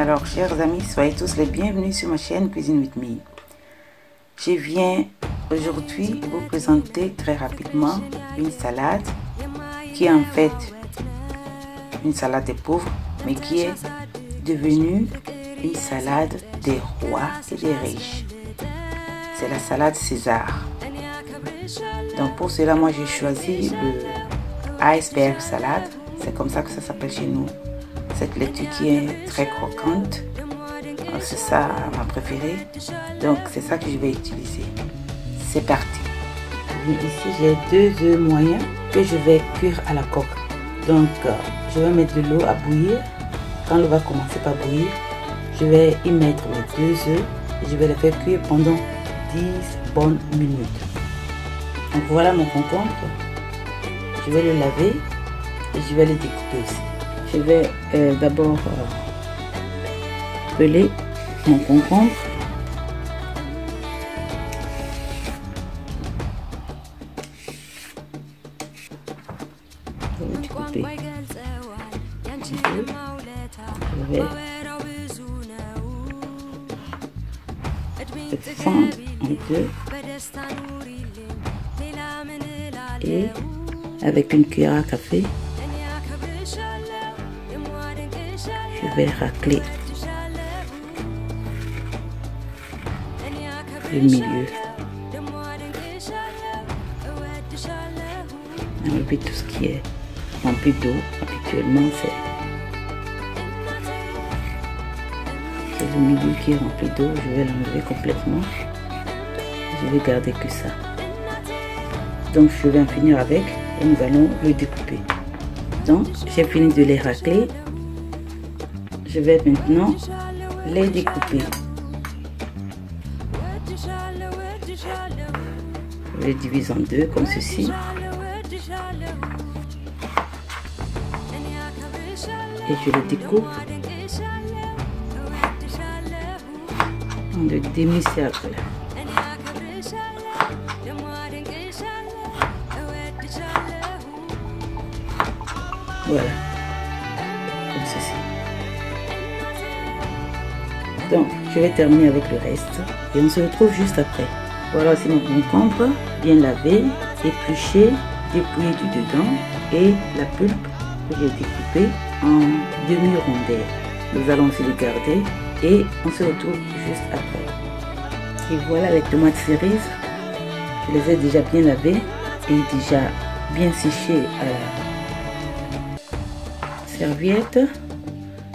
Alors, chers amis, soyez tous les bienvenus sur ma chaîne Cuisine with Me. Je viens aujourd'hui vous présenter très rapidement une salade qui est en fait une salade des pauvres, mais qui est devenue une salade des rois et des riches. C'est la salade César. Donc pour cela, moi j'ai choisi le iceberg salade. C'est comme ça que ça s'appelle chez nous. Cette laitue qui est très croquante. C'est ça ma préférée. Donc c'est ça que je vais utiliser. C'est parti. Ici j'ai 2 œufs moyens que je vais cuire à la coque. Donc je vais mettre de l'eau à bouillir. Quand l'eau va commencer par bouillir, je vais y mettre mes 2 œufs et je vais les faire cuire pendant 10 bonnes minutes. Donc voilà mon concombre. Je vais le laver et je vais le découper aussi. Je vais d'abord peler mon concombre. Je vais le découper un peu. Je vais le fendre en deux et avec une cuillère à café, je vais racler le milieu. Enlever tout ce qui est rempli d'eau. Habituellement, c'est le milieu qui est rempli d'eau. Je vais l'enlever complètement. Je vais garder que ça. Donc je vais en finir avec et nous allons le découper. Donc j'ai fini de les racler. Je vais maintenant les découper. Je les divise en deux comme ceci. Et je les découpe en de demi-cercles. Voilà, comme ceci. Donc, je vais terminer avec le reste et on se retrouve juste après. Voilà aussi mon concombre, bien lavé, épluché, dépouillé du dedans et la pulpe que j'ai découpée en demi-rondelles. Nous allons aussi les garder et on se retrouve juste après. Et voilà les tomates cerises. Je les ai déjà bien lavées et déjà bien séchées à la serviette.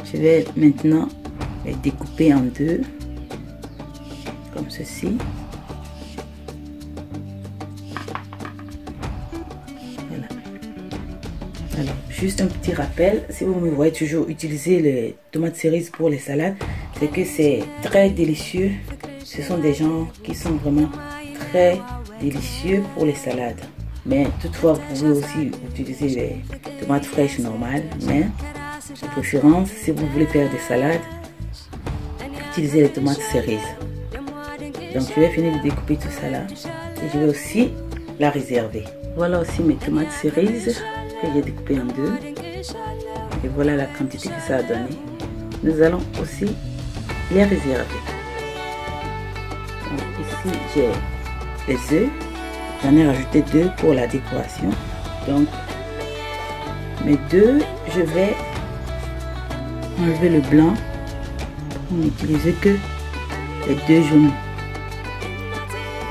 Je vais maintenant les découper en deux comme ceci. Voilà. Alors juste un petit rappel, si vous me voyez toujours utiliser les tomates cerises pour les salades, c'est que c'est très délicieux. Ce sont des gens qui sont vraiment très délicieux pour les salades. Mais toutefois, vous pouvez aussi utiliser les tomates fraîches normales. Mais de préférence, si vous voulez faire des salades, utilisez les tomates cerises. Donc je vais finir de découper tout ça là. Et je vais aussi la réserver. Voilà aussi mes tomates cerises que j'ai découpées en deux. Et voilà la quantité que ça a donné. Nous allons aussi les réserver. Donc ici j'ai les œufs. J'en ai rajouté 2 pour la décoration. Donc, mes 2, je vais enlever le blanc pour n'utiliser que les 2 jaunes.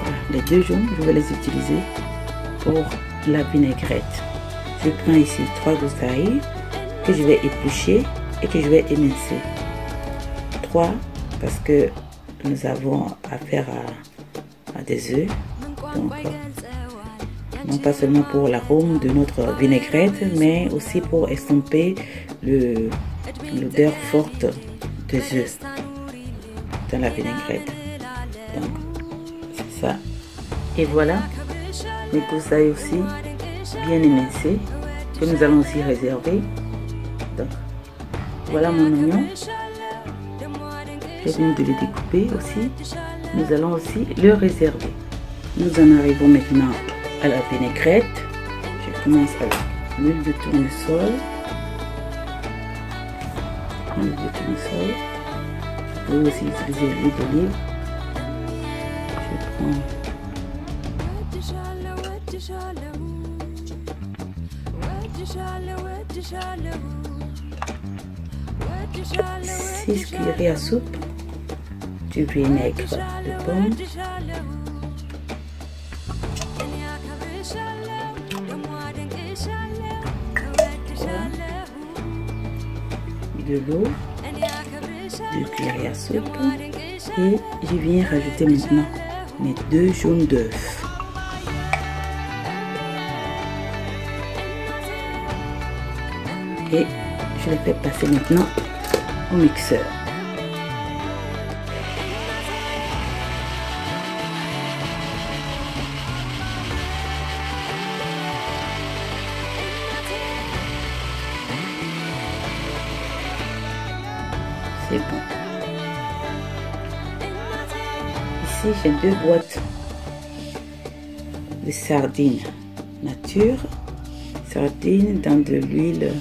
Voilà, les 2 jaunes, je vais les utiliser pour la vinaigrette. Je prends ici 3 grosses ail que je vais éplucher et que je vais émincer. 3 parce que nous avons affaire à des œufs. Donc, non pas seulement pour l'arôme de notre vinaigrette, mais aussi pour estomper l'odeur forte des œufs dans la vinaigrette. Donc, c'est ça. Et voilà, mes goussailles aussi bien émincées que nous allons aussi réserver. Donc, voilà mon oignon. J'ai fini de le découper aussi. Nous allons aussi le réserver. Nous en arrivons maintenant à la vinaigrette. Je commence avec l'huile de tournesol. L'huile de tournesol. pouvez aussi utiliser l'huile d'olive. Je prends 6 cuillerées à soupe du vinaigre de pomme. De l'eau, 2 cuillerées à soupe, et je viens rajouter maintenant mes 2 jaunes d'œufs. Et je les fais passer maintenant au mixeur. C'est bon. Ici, j'ai 2 boîtes de sardines nature. Sardines dans de l'huile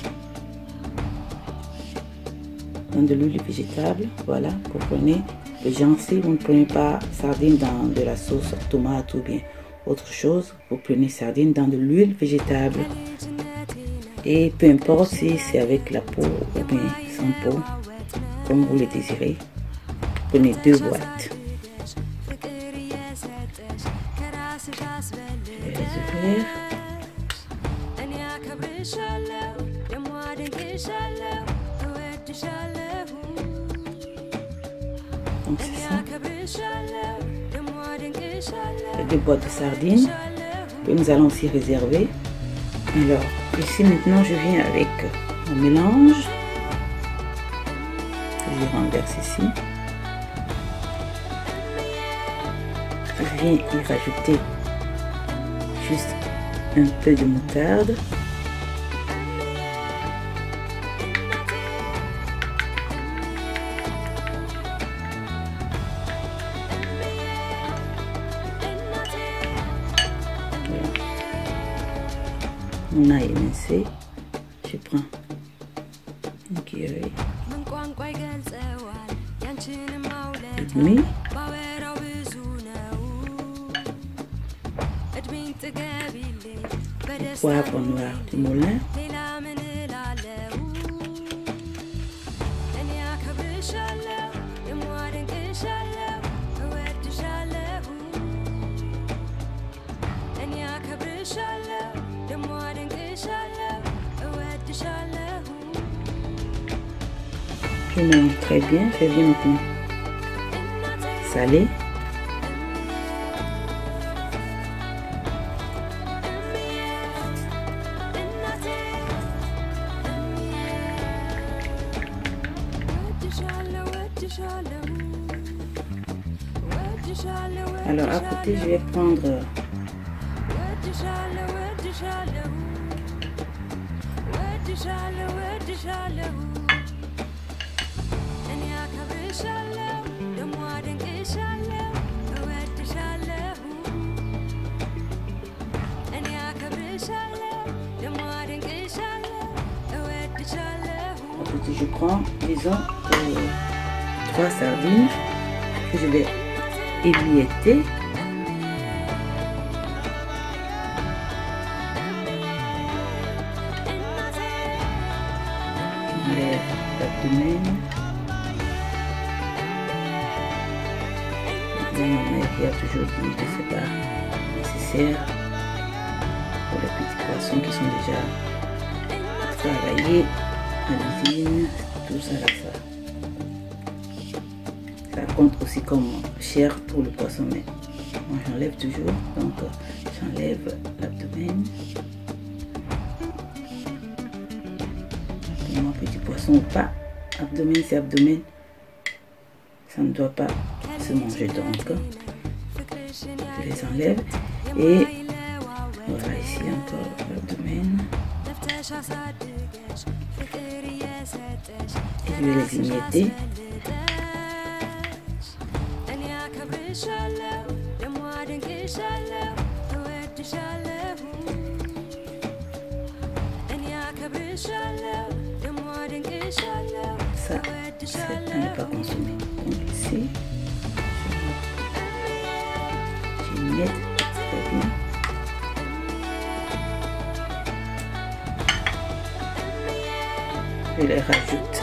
végétable. Voilà, vous prenez le genre, si vous ne prenez pas sardines dans de la sauce tomate ou bien autre chose, vous prenez sardines dans de l'huile végétable. Et peu importe si c'est avec la peau ou bien sans peau, comme vous le désirez, prenez 2 boîtes. Je vais les ouvrir. Donc c'est ça. Les 2 boîtes de sardines que nous allons aussi réserver. Alors ici maintenant je viens avec mon mélange. Je renverse ici. Je viens y rajouter juste un peu de moutarde. Mon ail émincé, je prends une cuillerée et demi. Le poivre noir du moulin. Je mélange très bien, je viens maintenant saler. Alors à côté, je vais prendre je prends, disons, 3 sardines que je vais émietter. J'enlève l'abdomen. Ma mère qui a toujours dit que c'est pas nécessaire pour les petits poissons qui sont déjà travaillés en usine, tout ça là, ça compte aussi comme chair pour le poisson, mais moi j'enlève toujours, donc j'enlève l'abdomen. Mon petit poisson ou pas, abdomen c'est abdomen, ça ne doit pas se manger, donc je les enlève et voilà, ici encore l'abdomen. Et je vais les émietter. Ça, c'est à ne pas consommer. Donc ici, je mets très bien. Je les rajoute.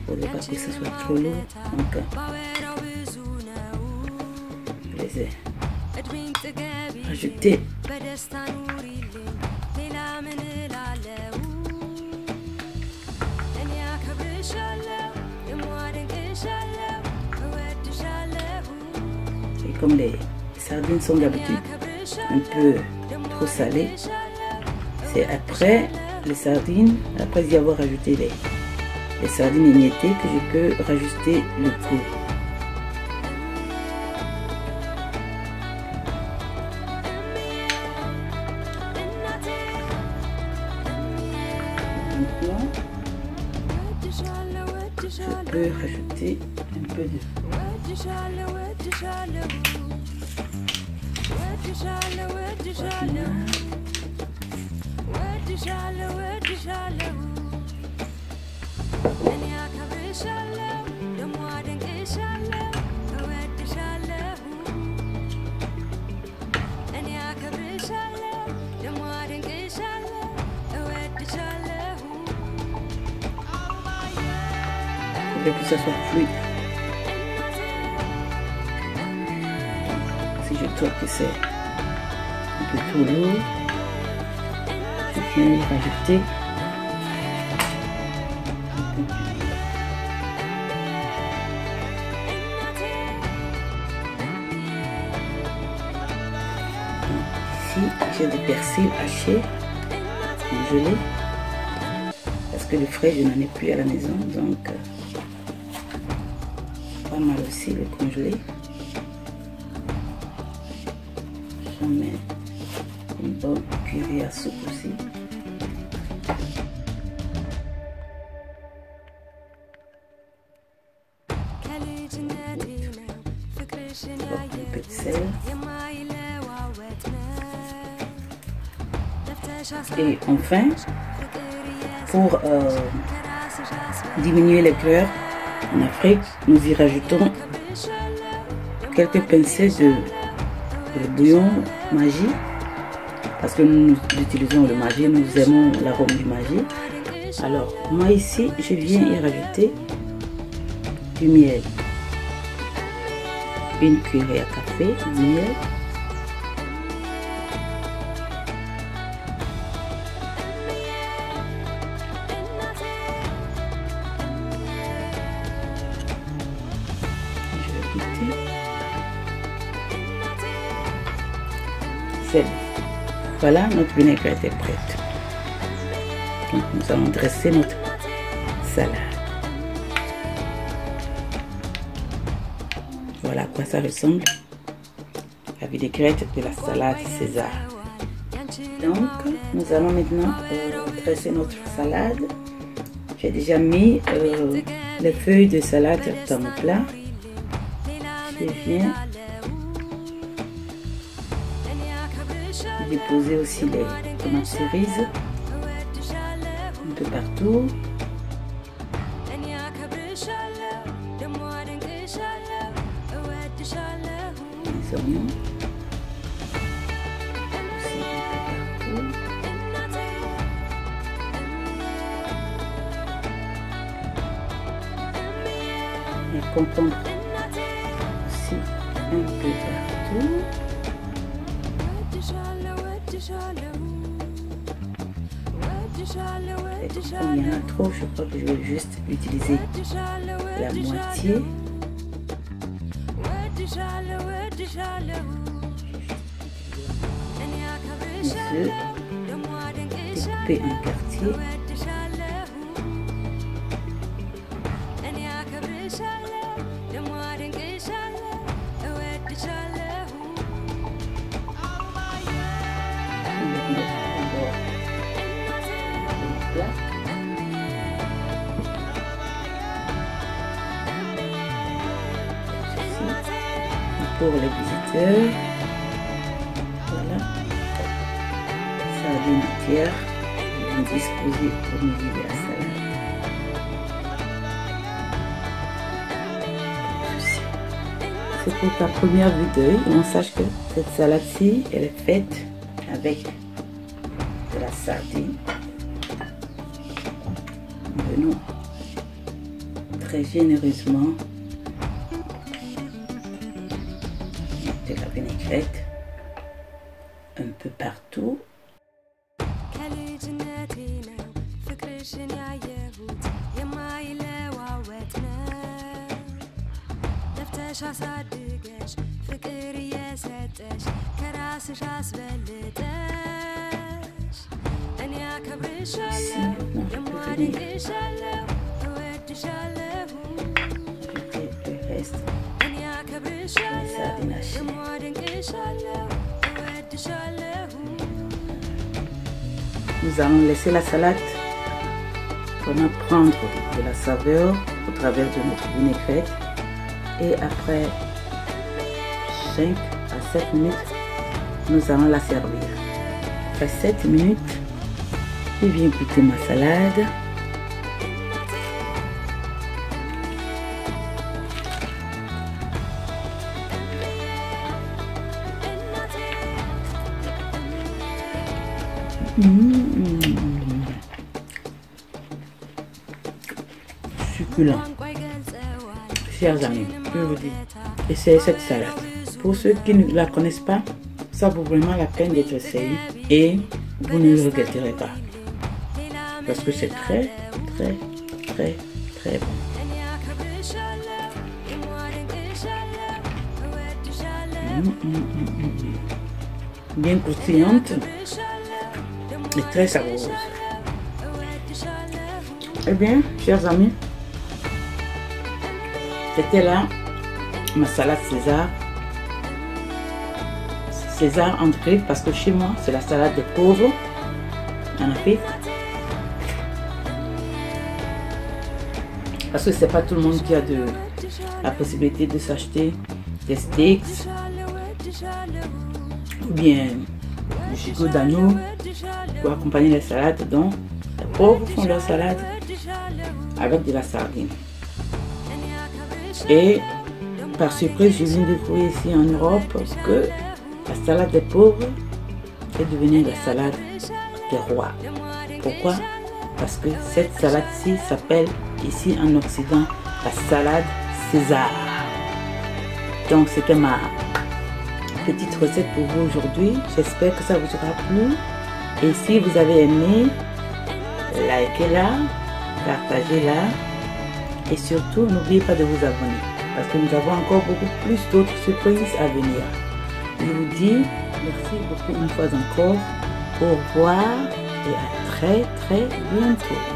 Pour ne pas que ce soit trop lourd, donc je les ai rajoutés. Et comme les sardines sont d'habitude un peu trop salées, c'est après les sardines, après y avoir ajouté les sardines émiettées, que je peux rajouter le goût. Maintenant, je peux rajouter un peu de pour que ça soit fluide. Si je trouve que c'est un peu trop lourd, je viens y rajouter ici j'ai du persil haché, congelé, parce que le frais je n'en ai plus à la maison, donc pas mal aussi le congelé. J'en mets une bonne cuillère à soupe aussi. Un peu de sel. Et enfin, pour diminuer les couleurs, en Afrique, nous y rajoutons quelques pincées de bouillon Maggi, parce que nous utilisons le Maggi, nous aimons l'arôme du Maggi. Alors, moi ici, je viens y rajouter du miel. Une cuillère à café de miel. Voilà, notre vinaigrette est prête. Donc nous allons dresser notre salade. Voilà à quoi ça ressemble, la vinaigrette de la salade César. Donc nous allons maintenant dresser notre salade. J'ai déjà mis les feuilles de salade dans mon plat. Je viens déposer aussi les tomates cerises un peu partout. Les oignons aussi un peu partout. Les concombres aussi un peu partout. Et comme il y en a trop, je crois que je vais juste utiliser la moitié. Je découper en quartier. pour les visiteurs. Voilà. Sardines entières bien disposées au milieu de la salade. C'est pour ta première vue d'œil. On sache que cette salade-ci, elle est faite avec de la sardine. Venons très généreusement de la vinaigrette un peu partout. Nous allons laisser la salade vraiment prendre de la saveur au travers de notre vinaigrette et après 5 à 7 minutes, nous allons la servir. Après 7 minutes, je viens goûter ma salade. Succulent. Chers amis, je vous dis, essayez cette salade. Pour ceux qui ne la connaissent pas, ça vaut vraiment la peine d'être essayé et vous ne le regretterez pas. Parce que c'est très bon. Bien croustillante et très savoureuse. Eh bien, chers amis, c'était là ma salade César. César entre griffes parce que chez moi, c'est la salade des pauvres en Afrique. Parce que c'est pas tout le monde qui a la possibilité de s'acheter des steaks ou bien du gigot d'agneau pour accompagner les salades. Donc, les pauvres font leur salade avec de la sardine. Et par surprise, je viens de découvrir ici en Europe que la salade des pauvres est devenue la salade des rois. Pourquoi? Parce que cette salade-ci s'appelle ici en Occident la salade César. Donc c'était ma petite recette pour vous aujourd'hui. J'espère que ça vous aura plu. Et si vous avez aimé, likez-la, partagez-la. Et surtout, n'oubliez pas de vous abonner. Parce que nous avons encore beaucoup plus d'autres surprises à venir. Je vous dis merci beaucoup une fois encore. Au revoir et à très bientôt.